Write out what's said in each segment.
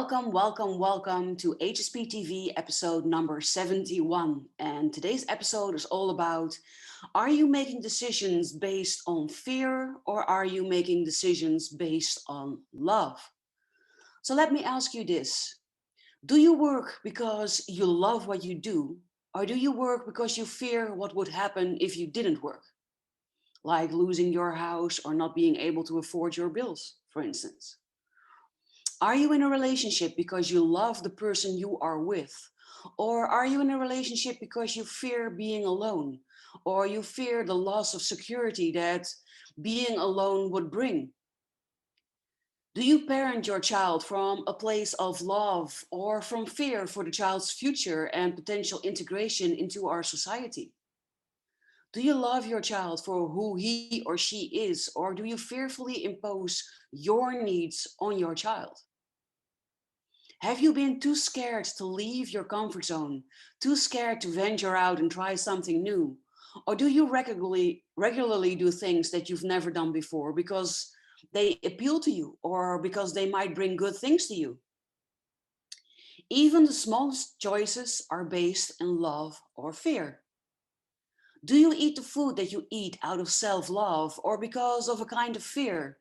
Welcome to HSP TV episode number 71. And today's episode is all about, are you making decisions based on fear or are you making decisions based on love? So let me ask you this. Do you work because you love what you do, or do you work because you fear what would happen if you didn't work? Like losing your house or not being able to afford your bills, for instance. Are you in a relationship because you love the person you are with? Or are you in a relationship because you fear being alone? Or you fear the loss of security that being alone would bring? Do you parent your child from a place of love or from fear for the child's future and potential integration into our society? Do you love your child for who he or she is, or do you fearfully impose your needs on your child? Have you been too scared to leave your comfort zone, too scared to venture out and try something new? Or do you regularly do things that you've never done before because they appeal to you or because they might bring good things to you? Even the smallest choices are based in love or fear. Do you eat the food that you eat out of self-love or because of a kind of fear?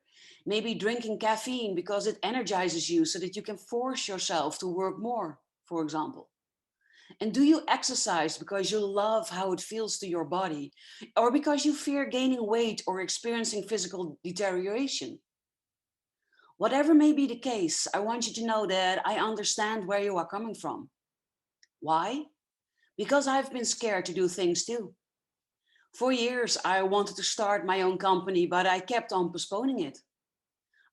Maybe drinking caffeine because it energizes you so that you can force yourself to work more, for example. And do you exercise because you love how it feels to your body or because you fear gaining weight or experiencing physical deterioration? Whatever may be the case, I want you to know that I understand where you are coming from. Why? Because I've been scared to do things too. For years, I wanted to start my own company, but I kept on postponing it.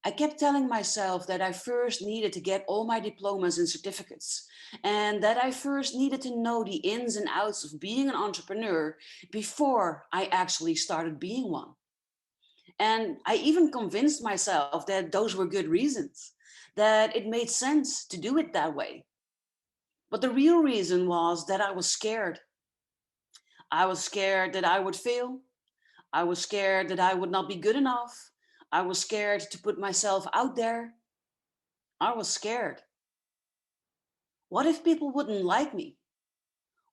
I kept telling myself that I first needed to get all my diplomas and certificates, and that I first needed to know the ins and outs of being an entrepreneur before I actually started being one. And I even convinced myself that those were good reasons, that it made sense to do it that way. But the real reason was that I was scared. I was scared that I would fail. I was scared that I would not be good enough. I was scared to put myself out there. I was scared. What if people wouldn't like me?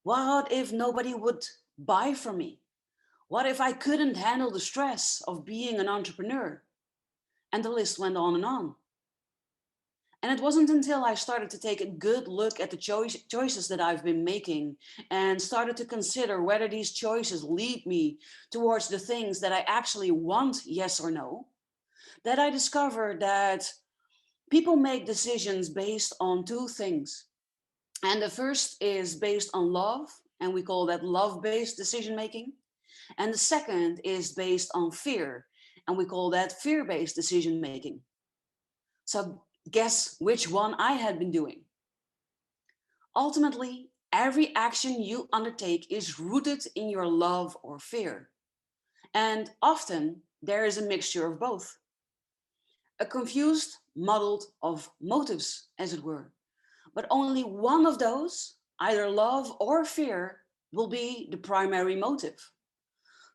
What if nobody would buy from me? What if I couldn't handle the stress of being an entrepreneur? And the list went on and on. And it wasn't until I started to take a good look at the choices that I've been making and started to consider whether these choices lead me towards the things that I actually want, yes or no, that I discovered that people make decisions based on two things. And the first is based on love, and we call that love-based decision making. And the second is based on fear, and we call that fear-based decision making. So guess which one I had been doing? Ultimately, every action you undertake is rooted in your love or fear. And often there is a mixture of both. A confused muddle of motives, as it were. But only one of those, either love or fear, will be the primary motive.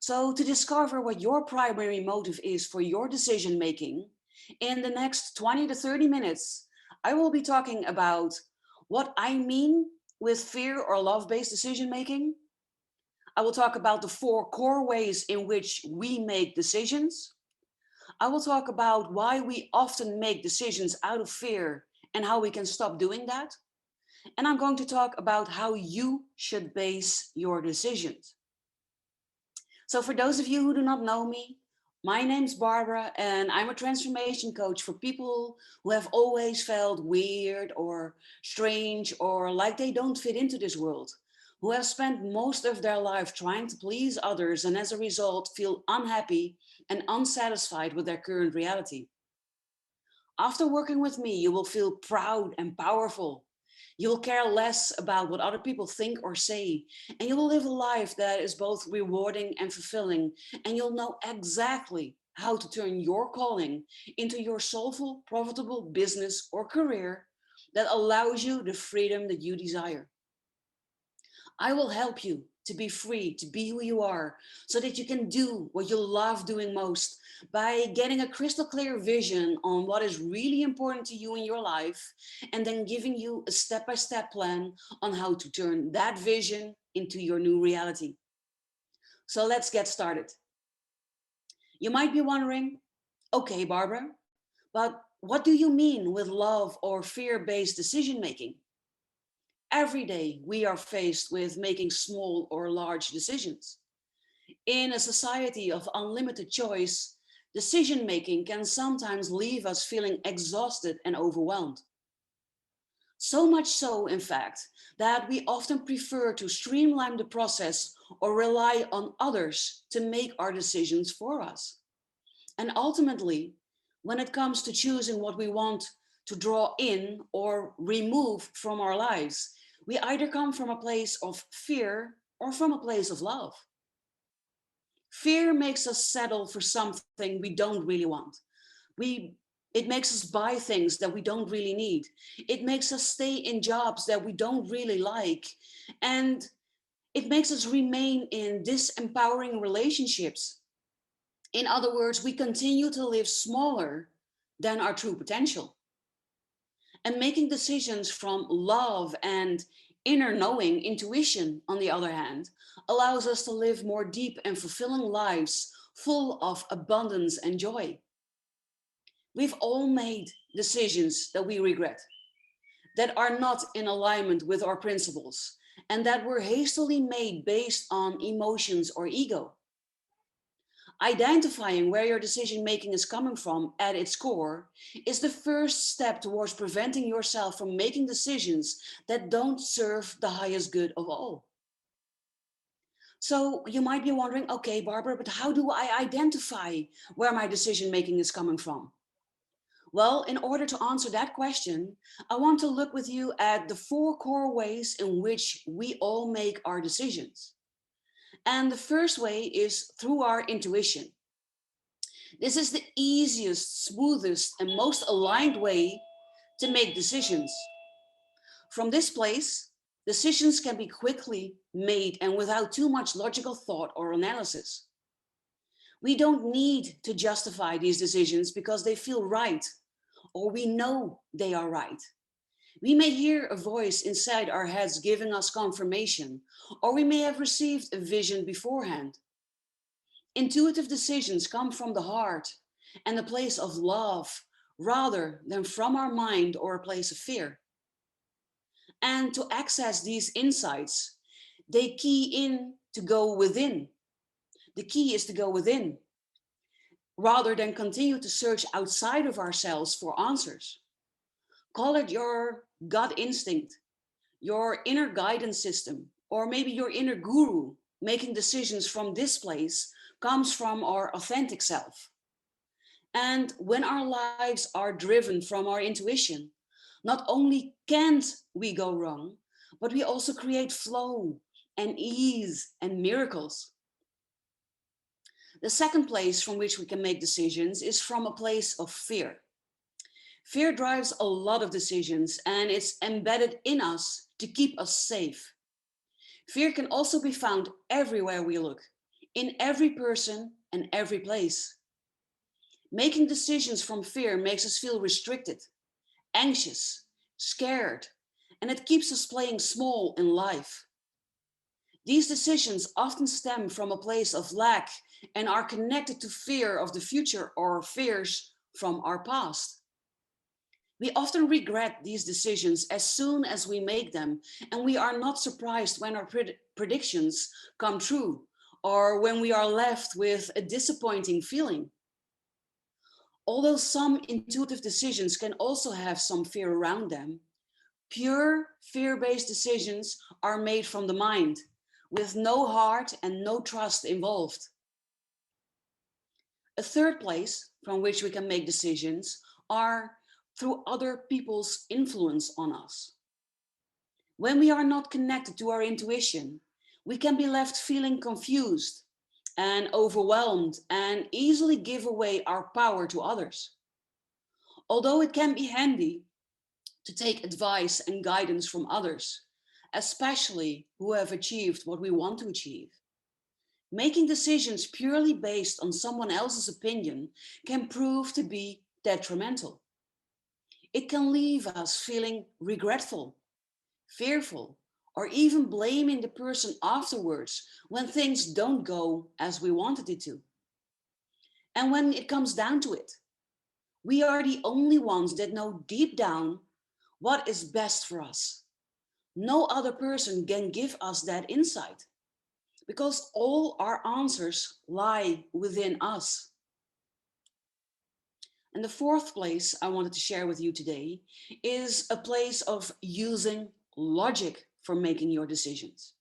So to discover what your primary motive is for your decision making, in the next 20 to 30 minutes, I will be talking about what I mean with fear or love-based decision making. I will talk about the four core ways in which we make decisions. I will talk about why we often make decisions out of fear and how we can stop doing that. And I'm going to talk about how you should base your decisions. So for those of you who do not know me, my name's Barbara and I'm a transformation coach for people who have always felt weird or strange or like they don't fit into this world, who have spent most of their life trying to please others and as a result feel unhappy and unsatisfied with their current reality. After working with me, you will feel proud and powerful. You will care less about what other people think or say, and you will live a life that is both rewarding and fulfilling, and you'll know exactly how to turn your calling into your soulful, profitable business or career that allows you the freedom that you desire. I will help you to be free, to be who you are, so that you can do what you love doing most by getting a crystal clear vision on what is really important to you in your life, and then giving you a step-by-step plan on how to turn that vision into your new reality. So let's get started. You might be wondering, okay, Barbara, but what do you mean with love or fear-based decision making? Every day we are faced with making small or large decisions. In a society of unlimited choice, decision making can sometimes leave us feeling exhausted and overwhelmed. So much so, in fact, that we often prefer to streamline the process or rely on others to make our decisions for us. And ultimately, when it comes to choosing what we want to draw in or remove from our lives, we either come from a place of fear or from a place of love. Fear makes us settle for something we don't really want. We it makes us buy things that we don't really need. It makes us stay in jobs that we don't really like. And it makes us remain in disempowering relationships. In other words, we continue to live smaller than our true potential. And making decisions from love and inner knowing, intuition, on the other hand, allows us to live more deep and fulfilling lives full of abundance and joy. We've all made decisions that we regret, that are not in alignment with our principles, and that were hastily made based on emotions or ego. Identifying where your decision making is coming from at its core is the first step towards preventing yourself from making decisions that don't serve the highest good of all. So you might be wondering, okay, Barbara, but how do I identify where my decision making is coming from? Well, in order to answer that question, I want to look with you at the four core ways in which we all make our decisions. And the first way is through our intuition. This is the easiest, smoothest, and most aligned way to make decisions. From this place, decisions can be quickly made and without too much logical thought or analysis. We don't need to justify these decisions because they feel right or we know they are right. We may hear a voice inside our heads giving us confirmation, or we may have received a vision beforehand. Intuitive decisions come from the heart and a place of love rather than from our mind or a place of fear. And to access these insights, they key in to go within. The key is to go within rather than continue to search outside of ourselves for answers. Call it your gut instinct, your inner guidance system, or maybe your inner guru. Making decisions from this place comes from our authentic self. And when our lives are driven from our intuition, not only can't we go wrong, but we also create flow and ease and miracles. The second place from which we can make decisions is from a place of fear. Fear drives a lot of decisions and it's embedded in us to keep us safe. Fear can also be found everywhere we look, in every person and every place. Making decisions from fear makes us feel restricted, anxious, scared, and it keeps us playing small in life. These decisions often stem from a place of lack and are connected to fear of the future or fears from our past. We often regret these decisions as soon as we make them, and we are not surprised when our predictions come true or when we are left with a disappointing feeling. Although some intuitive decisions can also have some fear around them, pure fear-based decisions are made from the mind, with no heart and no trust involved. A third place from which we can make decisions are through other people's influence on us. When we are not connected to our intuition, we can be left feeling confused and overwhelmed and easily give away our power to others. Although it can be handy to take advice and guidance from others, especially who have achieved what we want to achieve. Making decisions purely based on someone else's opinion can prove to be detrimental. It can leave us feeling regretful, fearful, or even blaming the person afterwards when things don't go as we wanted it to. And when it comes down to it, we are the only ones that know deep down what is best for us. No other person can give us that insight because all our answers lie within us. And the fourth place I wanted to share with you today is a place of using logic for making your decisions.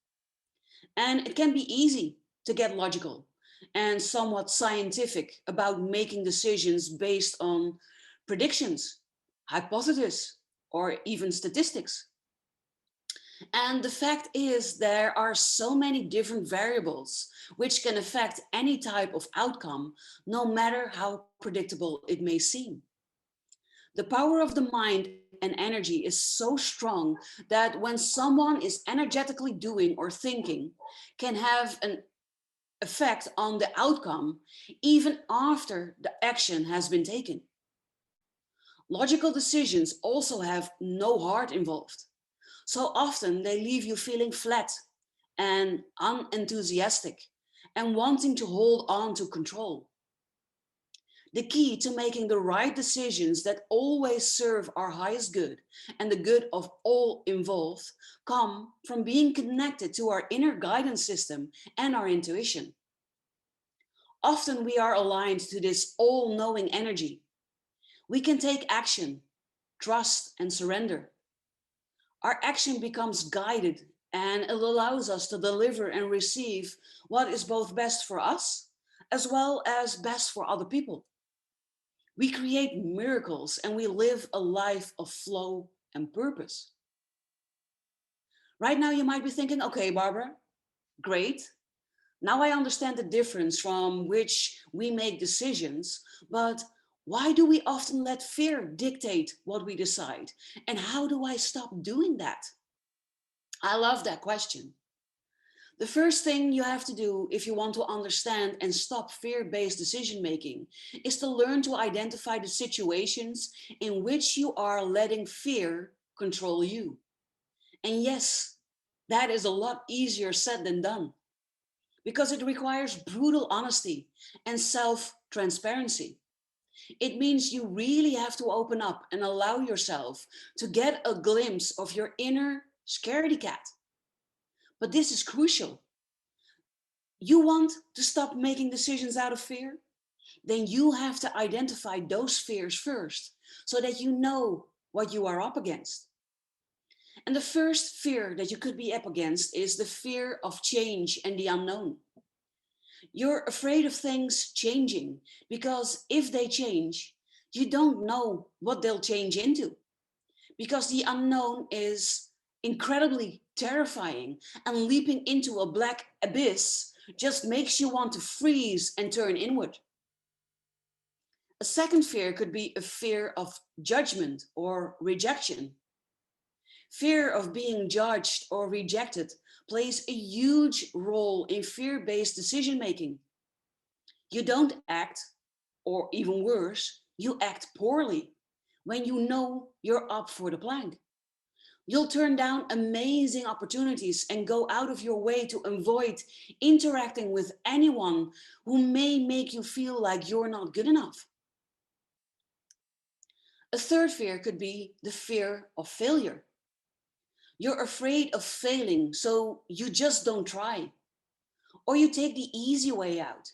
And it can be easy to get logical and somewhat scientific about making decisions based on predictions, hypotheses, or even statistics. And the fact is, there are so many different variables which can affect any type of outcome, no matter how predictable it may seem. The power of the mind and energy is so strong that when someone is energetically doing or thinking, can have an effect on the outcome even after the action has been taken. Logical decisions also have no heart involved. So often they leave you feeling flat and unenthusiastic and wanting to hold on to control. The key to making the right decisions that always serve our highest good and the good of all involved come from being connected to our inner guidance system and our intuition. Often we are aligned to this all-knowing energy. We can take action, trust, and surrender. Our action becomes guided and it allows us to deliver and receive what is both best for us as well as best for other people. We create miracles and we live a life of flow and purpose. Right now you might be thinking, okay, Barbara, great. Now I understand the difference from which we make decisions, but why do we often let fear dictate what we decide? And how do I stop doing that? I love that question. The first thing you have to do if you want to understand and stop fear-based decision making is to learn to identify the situations in which you are letting fear control you. And yes, that is a lot easier said than done because it requires brutal honesty and self-transparency. It means you really have to open up and allow yourself to get a glimpse of your inner scaredy cat. But this is crucial. You want to stop making decisions out of fear? Then you have to identify those fears first so that you know what you are up against. And the first fear that you could be up against is the fear of change and the unknown. You're afraid of things changing because if they change, you don't know what they'll change into because the unknown is incredibly terrifying and leaping into a black abyss just makes you want to freeze and turn inward. A second fear could be a fear of judgment or rejection. Fear of being judged or rejected plays a huge role in fear-based decision making. You don't act, or even worse, you act poorly when you know you're up for the plank. You'll turn down amazing opportunities and go out of your way to avoid interacting with anyone who may make you feel like you're not good enough. A third fear could be the fear of failure. You're afraid of failing, so you just don't try. Or you take the easy way out.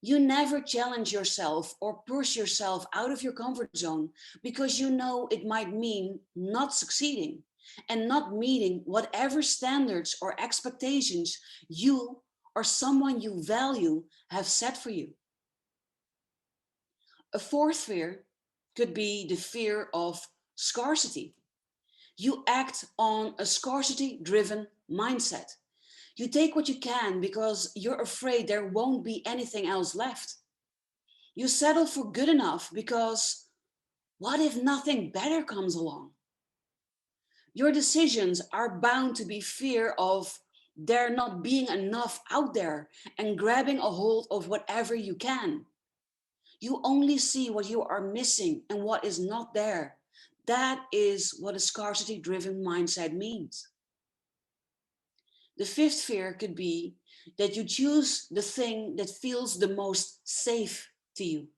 You never challenge yourself or push yourself out of your comfort zone because you know it might mean not succeeding and not meeting whatever standards or expectations you or someone you value have set for you. A fourth fear could be the fear of scarcity. You act on a scarcity-driven mindset. You take what you can because you're afraid there won't be anything else left. You settle for good enough because what if nothing better comes along? Your decisions are bound to be fear of there not being enough out there and grabbing a hold of whatever you can. You only see what you are missing and what is not there. That is what a scarcity-driven mindset means. The fifth fear could be that you choose the thing that feels the most safe to you.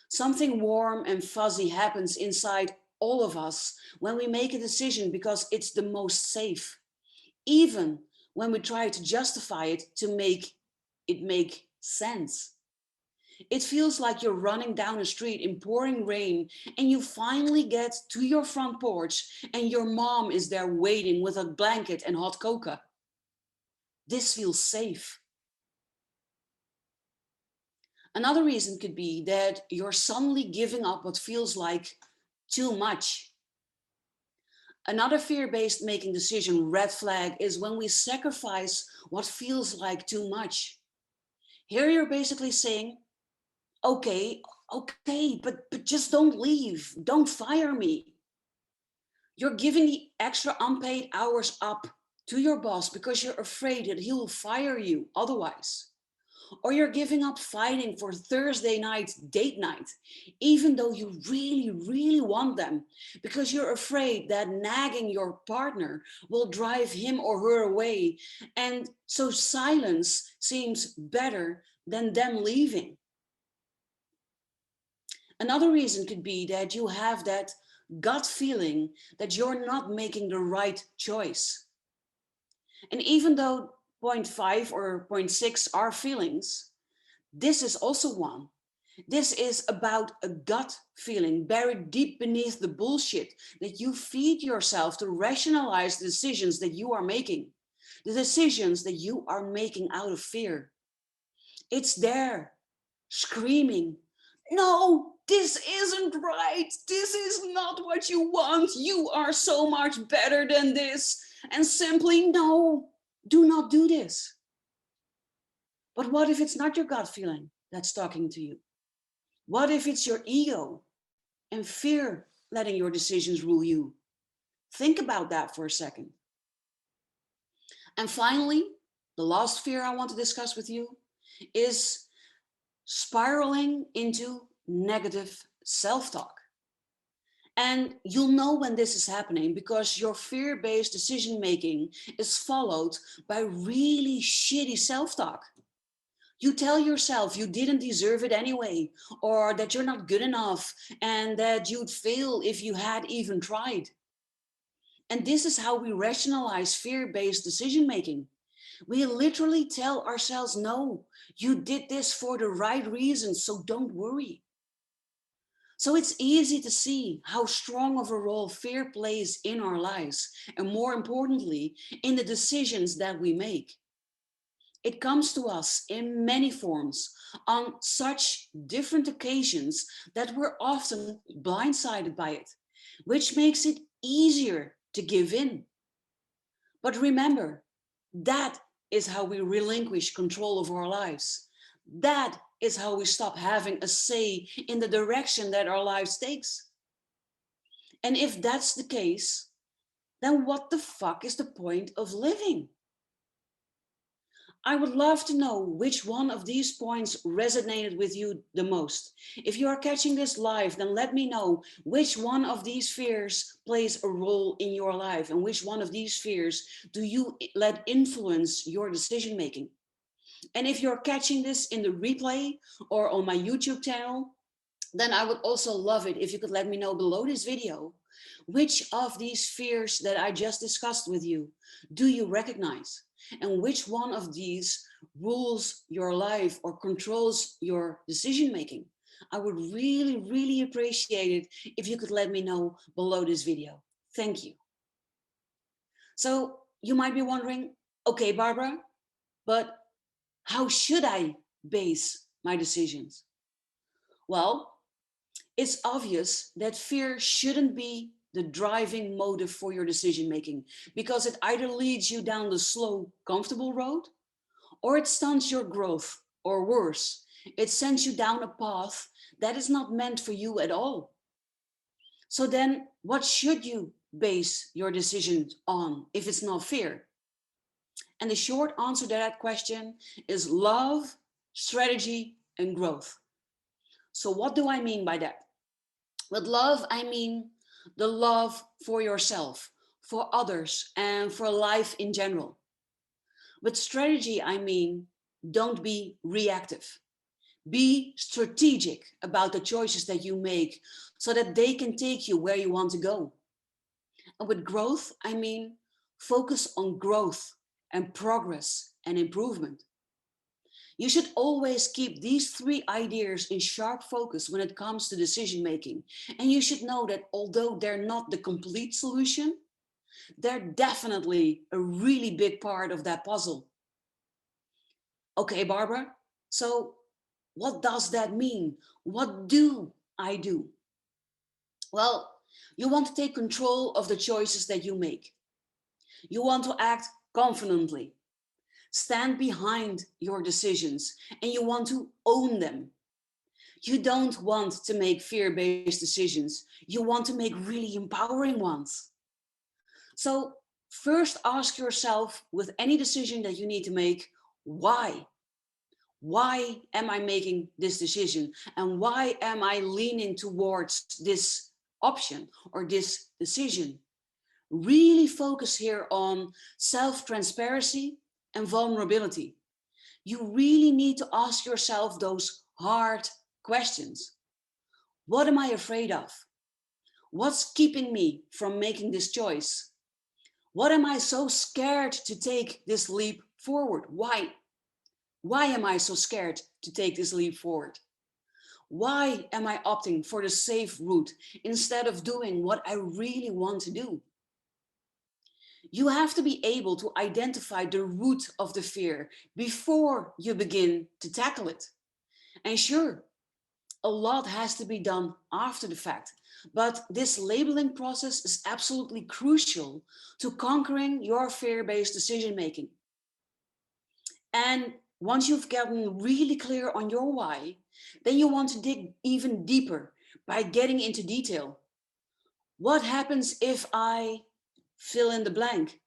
Something warm and fuzzy happens inside all of us when we make a decision because it's the most safe, even when we try to justify it to make it make sense. It feels like you're running down a street in pouring rain and you finally get to your front porch and your mom is there waiting with a blanket and hot cocoa. This feels safe. Another reason could be that you're suddenly giving up what feels like too much. Another fear-based making decision red flag is when we sacrifice what feels like too much. Here you're basically saying, okay, but just don't leave. Don't fire me. You're giving the extra unpaid hours up to your boss because you're afraid that he will fire you otherwise. Or you're giving up fighting for Thursday night date night, even though you really want them, because you're afraid that nagging your partner will drive him or her away. And so silence seems better than them leaving. Another reason could be that you have that gut feeling that you're not making the right choice. And even though point 5 or point 6 are feelings, this is also one. This is about a gut feeling buried deep beneath the bullshit that you feed yourself to rationalize the decisions that you are making, the decisions that you are making out of fear. It's there, screaming, no, this isn't right. This is not what you want. You are so much better than this. And simply, no, do not do this. But what if it's not your gut feeling that's talking to you? What if it's your ego and fear letting your decisions rule you? Think about that for a second. And finally, the last fear I want to discuss with you is spiraling into negative self-talk. And you'll know when this is happening because your fear-based decision-making is followed by really shitty self-talk. You tell yourself you didn't deserve it anyway, or that you're not good enough, and that you'd fail if you had even tried. And this is how we rationalize fear-based decision-making. We literally tell ourselves, no, you did this for the right reasons, so don't worry. So it's easy to see how strong of a role fear plays in our lives, and more importantly, in the decisions that we make. It comes to us in many forms, on such different occasions that we're often blindsided by it, which makes it easier to give in. But remember, that is how we relinquish control of our lives. That is how we stop having a say in the direction that our lives takes. And if that's the case, then what the fuck is the point of living? I would love to know which one of these points resonated with you the most. If you are catching this live, then let me know which one of these fears plays a role in your life and which one of these fears do you let influence your decision making. And if you're catching this in the replay or on my YouTube channel, then I would also love it if you could let me know below this video, which of these fears that I just discussed with you do you recognize? And which one of these rules your life or controls your decision making? I would really appreciate it if you could let me know below this video. Thank you. So you might be wondering, okay, Barbara, but how should I base my decisions? Well, it's obvious that fear shouldn't be the driving motive for your decision making, because it either leads you down the slow, comfortable road, or it stunts your growth, or worse, it sends you down a path that is not meant for you at all. So then what should you base your decisions on if it's not fear? And the short answer to that question is love, strategy, and growth. So what do I mean by that? With love, I mean the love for yourself, for others, and for life in general. With strategy, I mean don't be reactive. Be strategic about the choices that you make so that they can take you where you want to go. And with growth, I mean focus on growth and progress and improvement. You should always keep these three ideas in sharp focus when it comes to decision making. And you should know that although they're not the complete solution, they're definitely a really big part of that puzzle. Okay, Barbara, so what does that mean? What do I do? Well, you want to take control of the choices that you make. You want to act confidently, stand behind your decisions, and you want to own them. You don't want to make fear-based decisions. You want to make really empowering ones. So first ask yourself with any decision that you need to make, why? Why am I making this decision? And why am I leaning towards this option or this decision? Really focus here on self-transparency and vulnerability. You really need to ask yourself those hard questions. What am I afraid of? What's keeping me from making this choice? What am I so scared to take this leap forward? Why? Why am I so scared to take this leap forward? Why am I opting for the safe route instead of doing what I really want to do? You have to be able to identify the root of the fear before you begin to tackle it. And sure, a lot has to be done after the fact, but this labeling process is absolutely crucial to conquering your fear-based decision making. And once you've gotten really clear on your why, then you want to dig even deeper by getting into detail. What happens if I fill in the blank?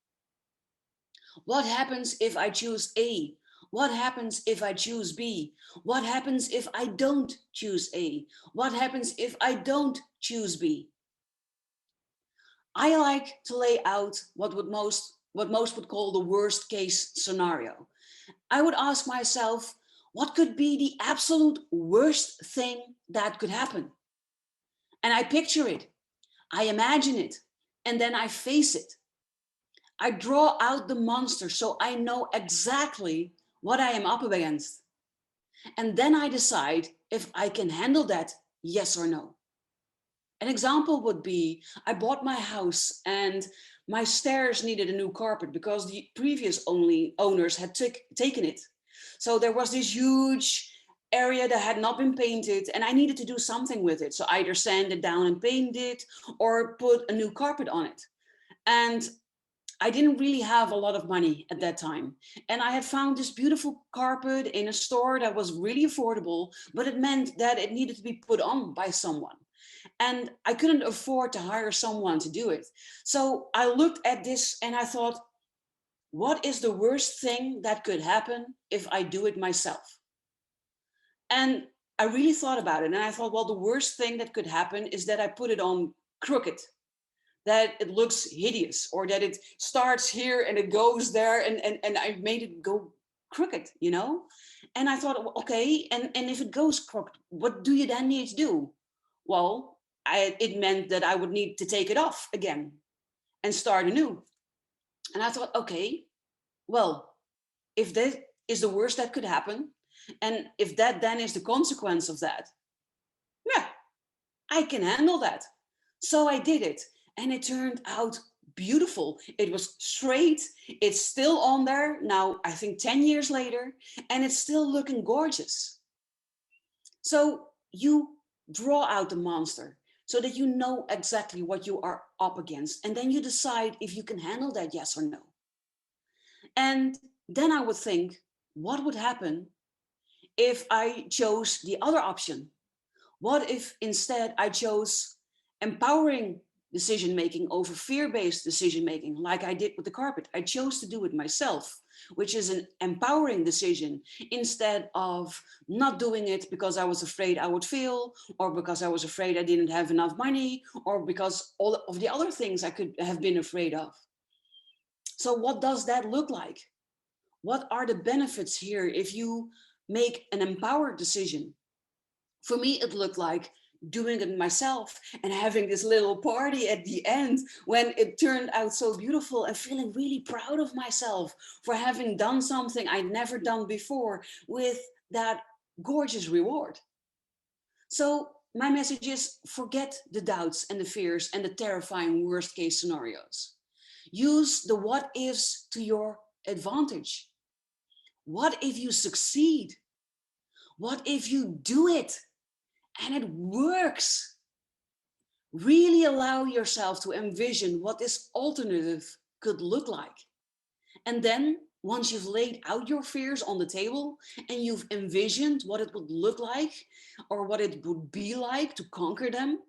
What happens if I choose A? What happens if I choose B? What happens if I don't choose A? What happens if I don't choose B? I like to lay out what most would call the worst case scenario. I would ask myself, what could be the absolute worst thing that could happen? And I picture it, I imagine it, and then I face it. I draw out the monster so I know exactly what I am up against. And then I decide if I can handle that, yes or no. An example would be, I bought my house and my stairs needed a new carpet because the previous owners had taken it. So there was this huge area that had not been painted and I needed to do something with it. So either sand it down and paint it or put a new carpet on it. And I didn't really have a lot of money at that time. And I had found this beautiful carpet in a store that was really affordable, but it meant that it needed to be put on by someone. And I couldn't afford to hire someone to do it. So I looked at this and I thought, what is the worst thing that could happen if I do it myself? And I really thought about it and I thought, well, the worst thing that could happen is that I put it on crooked, that it looks hideous, or that it starts here and it goes there, and I made it go crooked, you know? And I thought, okay, and if it goes crooked, what do you then need to do? Well, it meant that I would need to take it off again and start anew. And I thought, okay, well, if that is the worst that could happen, and if that then is the consequence of that, yeah, I can handle that. So I did it and it turned out beautiful. It was straight. It's still on there now, I think 10 years later, and it's still looking gorgeous. So you draw out the monster so that you know exactly what you are up against. And then you decide if you can handle that, yes or no. And then I would think, what would happen if I chose the other option? What if instead I chose empowering decision making over fear-based decision making, like I did with the carpet. I chose to do it myself, which is an empowering decision, instead of not doing it because I was afraid I would fail, or because I was afraid I didn't have enough money, or because all of the other things I could have been afraid of. So what does that look like? What are the benefits here if you make an empowered decision? For me, it looked like doing it myself and having this little party at the end when it turned out so beautiful, and feeling really proud of myself for having done something I'd never done before with that gorgeous reward. So my message is, forget the doubts and the fears and the terrifying worst case scenarios. Use the what ifs to your advantage. What if you succeed? What if you do it and it works? Really allow yourself to envision what this alternative could look like. And then once you've laid out your fears on the table and you've envisioned what it would look like or what it would be like to conquer them,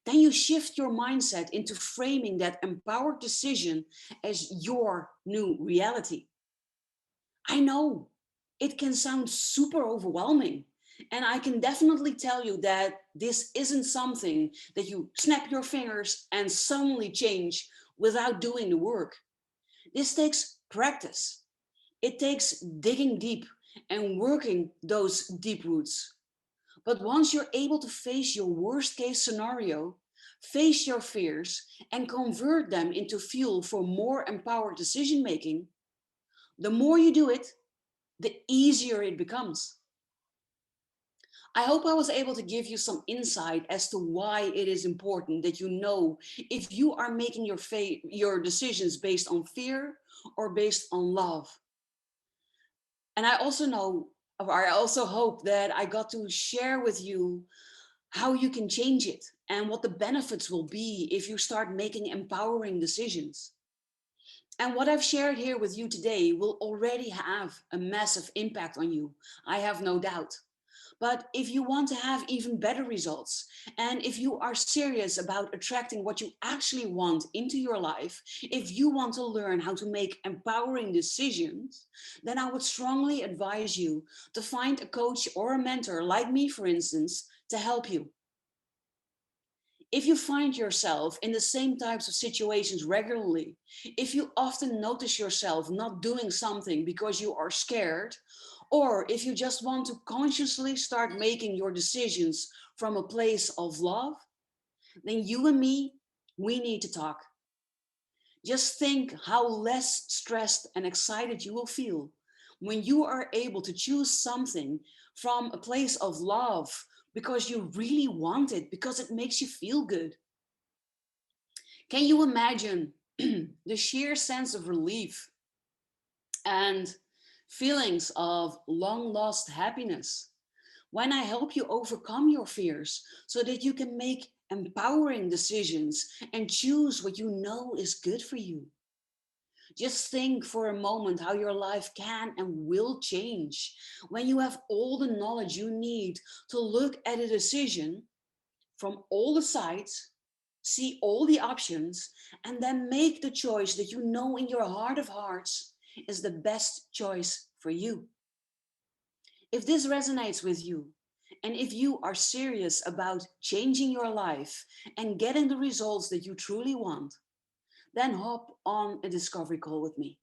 then you shift your mindset into framing that empowered decision as your new reality. I know it can sound super overwhelming. And I can definitely tell you that this isn't something that you snap your fingers and suddenly change without doing the work. This takes practice. It takes digging deep and working those deep roots. But once you're able to face your worst case scenario, face your fears, and convert them into fuel for more empowered decision making, the more you do it, the easier it becomes. I hope I was able to give you some insight as to why it is important that you know if you are making your decisions based on fear or based on love. And I also know, or I also hope that I got to share with you how you can change it and what the benefits will be if you start making empowering decisions. And what I've shared here with you today will already have a massive impact on you, I have no doubt. But if you want to have even better results, and if you are serious about attracting what you actually want into your life, if you want to learn how to make empowering decisions, then I would strongly advise you to find a coach or a mentor like me, for instance, to help you. If you find yourself in the same types of situations regularly, if you often notice yourself not doing something because you are scared, or if you just want to consciously start making your decisions from a place of love, then you and me, we need to talk. Just think how less stressed and excited you will feel when you are able to choose something from a place of love because you really want it, because it makes you feel good. Can you imagine the sheer sense of relief and feelings of long lost happiness when I help you overcome your fears so that you can make empowering decisions and choose what you know is good for you? Just think for a moment how your life can and will change when you have all the knowledge you need to look at a decision from all the sides, see all the options, and then make the choice that you know in your heart of hearts is the best choice for you. If this resonates with you, and if you are serious about changing your life and getting the results that you truly want, then hop on a discovery call with me.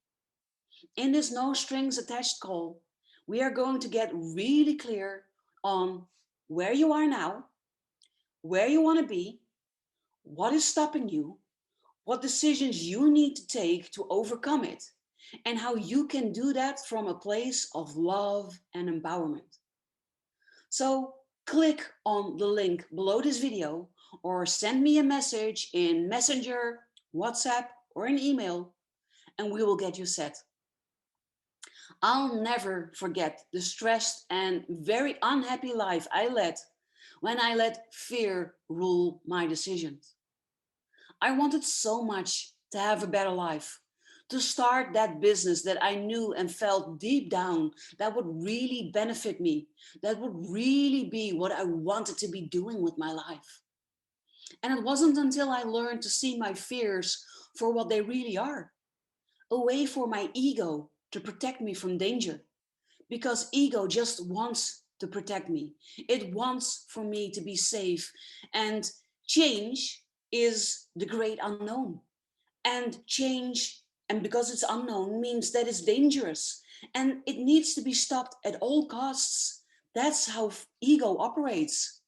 In this no strings attached call, we are going to get really clear on where you are now, where you want to be, what is stopping you, what decisions you need to take to overcome it, and how you can do that from a place of love and empowerment. So click on the link below this video or send me a message in Messenger, WhatsApp, or an email, and we will get you set. I'll never forget the stressed and very unhappy life I led when I let fear rule my decisions. I wanted so much to have a better life, to start that business that I knew and felt deep down that would really benefit me, that would really be what I wanted to be doing with my life. And it wasn't until I learned to see my fears for what they really are, a way for my ego to protect me from danger. Because ego just wants to protect me. It wants for me to be safe. And change is the great unknown. And change, and because it's unknown, means that it's dangerous. And it needs to be stopped at all costs. That's how ego operates.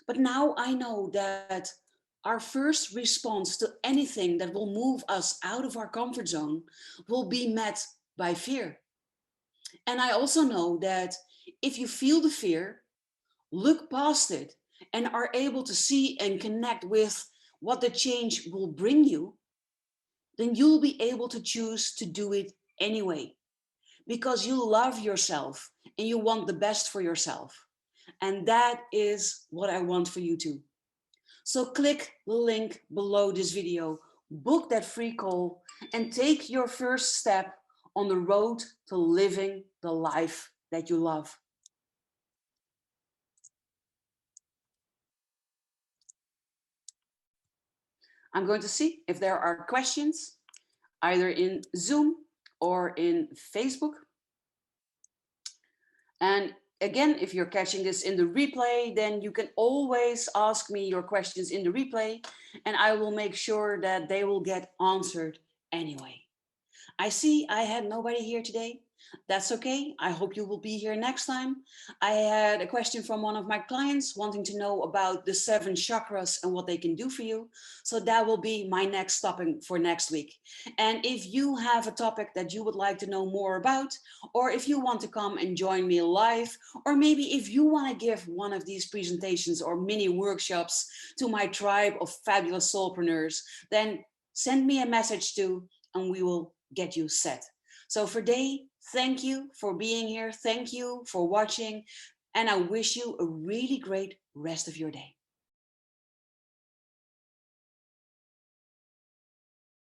But now I know that our first response to anything that will move us out of our comfort zone will be met by fear. And I also know that if you feel the fear, look past it, and are able to see and connect with what the change will bring you, then you'll be able to choose to do it anyway, because you love yourself and you want the best for yourself. And that is what I want for you too. So click the link below this video, book that free call, and take your first step on the road to living the life that you love. I'm going to see if there are questions, either in Zoom or in Facebook. And again, if you're catching this in the replay, then you can always ask me your questions in the replay, and I will make sure that they will get answered anyway. I see I had nobody here today. That's okay. I hope you will be here next time. I had a question from one of my clients wanting to know about the 7 chakras and what they can do for you. So that will be my next topic for next week. And if you have a topic that you would like to know more about, or if you want to come and join me live, or maybe if you want to give one of these presentations or mini workshops to my tribe of fabulous soulpreneurs, then send me a message too, and we will get you set. So for today, thank you for being here. Thank you for watching. And I wish you a really great rest of your day.